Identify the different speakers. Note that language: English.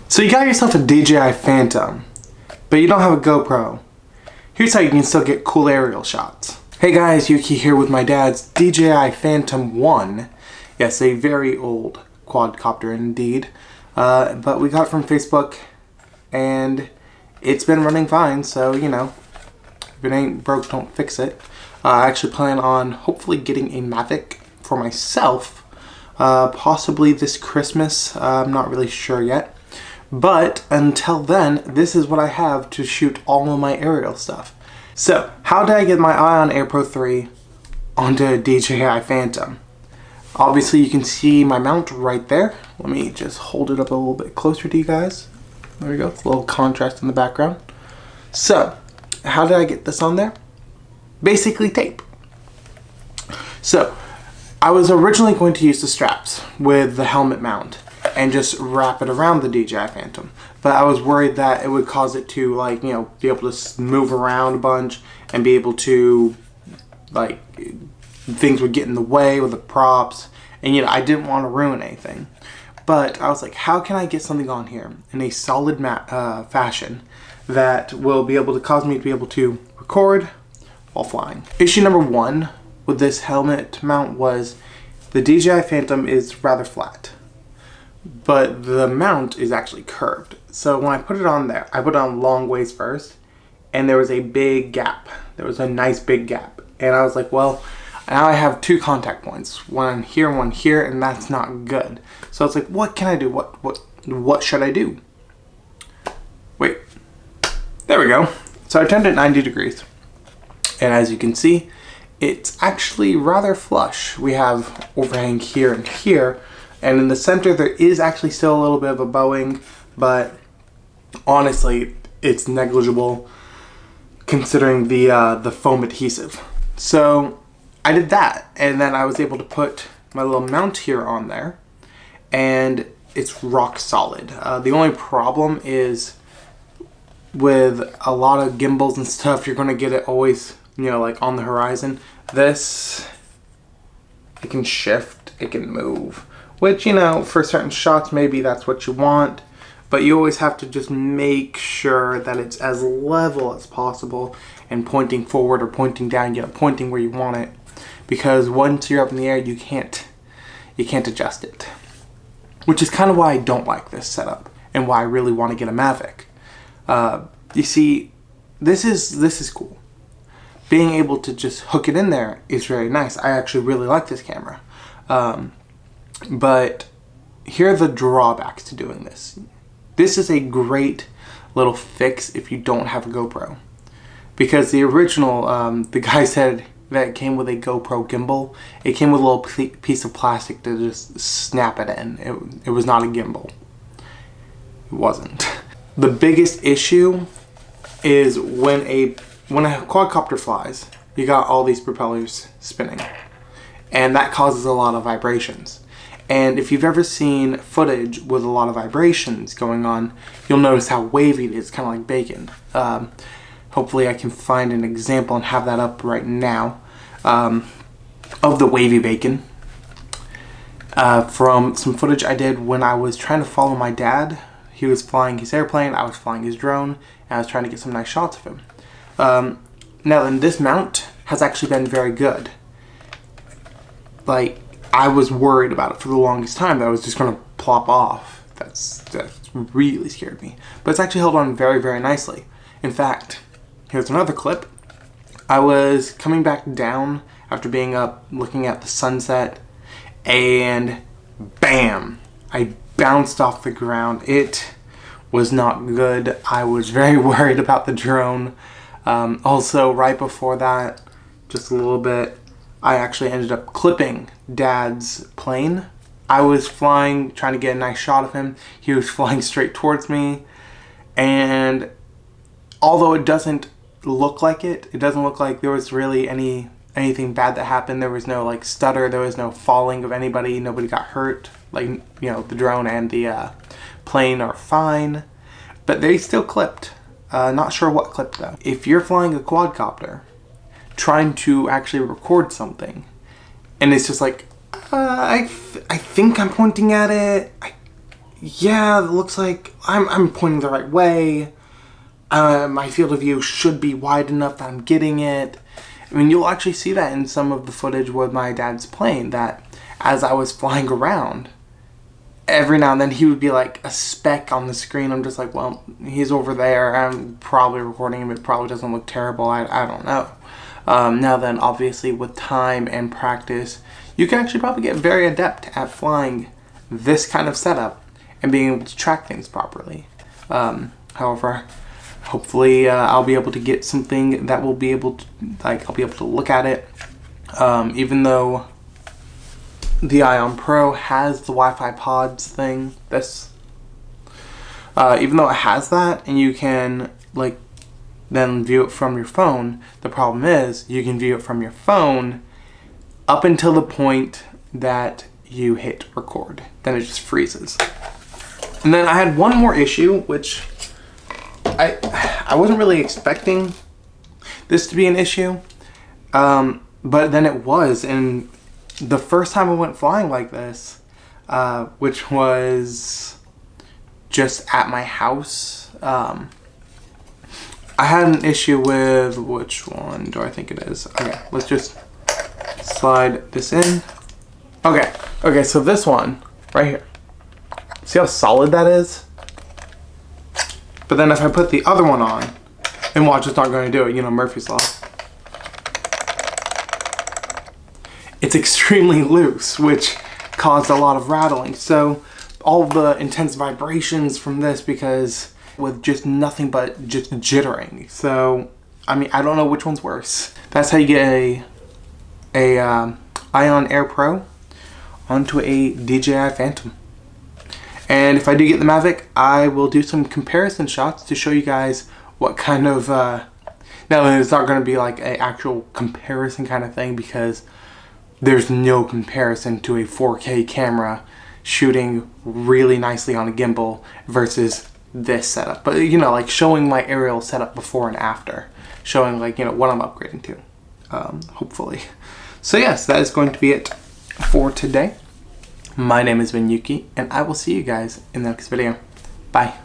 Speaker 1: So you got yourself a DJI Phantom, but you don't have a GoPro. Here's how you can still get cool aerial shots. Hey guys, Yuki here with my dad's DJI Phantom 1. Yes, a very old quadcopter indeed. But we got it from Facebook and it's been running fine, so you know, if it ain't broke, don't fix it. I actually plan on hopefully getting a Mavic for myself, possibly this Christmas. I'm not really sure yet. But until then, this is what I have to shoot all of my aerial stuff. So, how did I get my Ion Air Pro 3 onto a DJI Phantom? Obviously, you can see my mount right there. Let me just hold it up a little bit closer to you guys. There we go, it's a little contrast in the background. So, how did I get this on there? Basically tape. So, I was originally going to use the straps with the helmet mount and just wrap it around the DJI Phantom. But I was worried that it would cause it to, like, you know, be able to move around a bunch and be able to, like, things would get in the way with the props. And, you know, I didn't want to ruin anything. But I was like, how can I get something on here in a solid fashion that will be able to cause me to be able to record while flying? Issue number one with this helmet mount was the DJI Phantom is rather flat, but the mount is actually curved. So when I put it on there, I put it on long ways first, and there was a big gap. There was a nice big gap. And I was like, well, now I have two contact points, one here and one here, and that's not good. So I was like, what can I do? What should I do? Wait, there we go. So I turned it 90 degrees. And as you can see, it's actually rather flush. We have overhang here and here, and in the center there is actually still a little bit of a bowing, but honestly, it's negligible considering the foam adhesive. So I did that, and then I was able to put my little mount here on there, and it's rock solid. The only problem is with a lot of gimbals and stuff, you're going to get it always, you know, like on the horizon. This, it can shift, it can move, which, you know, for certain shots maybe that's what you want, but you always have to just make sure that it's as level as possible and pointing forward or pointing down, you know, pointing where you want it, because once you're up in the air, you can't adjust it, which is kind of why I don't like this setup and why I really want to get a Mavic. You see, this is cool. Being able to just hook it in there is very nice. I actually really like this camera. But here are the drawbacks to doing this. This is a great little fix if you don't have a GoPro. Because the original, the guy said that it came with a GoPro gimbal. It came with a little piece of plastic to just snap it in. It was not a gimbal. It wasn't. The biggest issue is when a quadcopter flies, you got all these propellers spinning, and that causes a lot of vibrations. And if you've ever seen footage with a lot of vibrations going on, you'll notice how wavy it is, kind of like bacon. Hopefully I can find an example and have that up right now of the wavy bacon from some footage I did when I was trying to follow my dad. He was flying his airplane, I was flying his drone, and I was trying to get some nice shots of him. Now then, this mount has actually been very good. Like, I was worried about it for the longest time that I was just going to plop off. That's really scared me. But it's actually held on very, very nicely. In fact, here's another clip. I was coming back down after being up looking at the sunset, and bam! I bounced off the ground. It was not good. I was very worried about the drone. Also, right before that, just a little bit, I actually ended up clipping Dad's plane. I was flying, trying to get a nice shot of him. He was flying straight towards me, and although it doesn't look like it doesn't look like there was really anything bad that happened. There was no like stutter, there was no falling of anybody, nobody got hurt. Like, you know, the drone and the plane are fine, but they still clipped. Not sure what clipped though. If you're flying a quadcopter, trying to actually record something, and it's just like, I think I'm pointing at it, yeah, it looks like I'm pointing the right way. My field of view should be wide enough that I'm getting it. I mean, you'll actually see that in some of the footage with my dad's plane, that as I was flying around, every now and then he would be like a speck on the screen. I'm just like, well, he's over there. I'm probably recording him. It probably doesn't look terrible. I don't know. Now then, obviously, with time and practice, you can actually probably get very adept at flying this kind of setup and being able to track things properly. However, hopefully I'll be able to get something that will be able to, like, I'll be able to look at it. Even though the Ion Pro has the Wi-Fi pods thing, even though it has that and you can like then view it from your phone, the problem is you can view it from your phone up until the point that you hit record. Then it just freezes. And then I had one more issue, which I wasn't really expecting this to be an issue, but then it was. And the first time I went flying like this, which was just at my house, I had an issue with, which one do I think it is? Okay, let's just slide this in. Okay, so this one right here. See how solid that is? But then if I put the other one on, and watch, it's not going to do it, you know, Murphy's Law. It's extremely loose, which caused a lot of rattling. So all of the intense vibrations from this, because with just nothing but just jittering. So, I mean, I don't know which one's worse. That's how you get a Ion Air Pro onto a DJI Phantom. And if I do get the Mavic, I will do some comparison shots to show you guys what kind of, now it's not going to be like an actual comparison kind of thing, because there's no comparison to a 4K camera shooting really nicely on a gimbal versus this setup. But, you know, like showing my aerial setup before and after, showing like, you know, what I'm upgrading to, hopefully. So yes, that is going to be it for today. My name has been Yuki, and I will see you guys in the next video. Bye.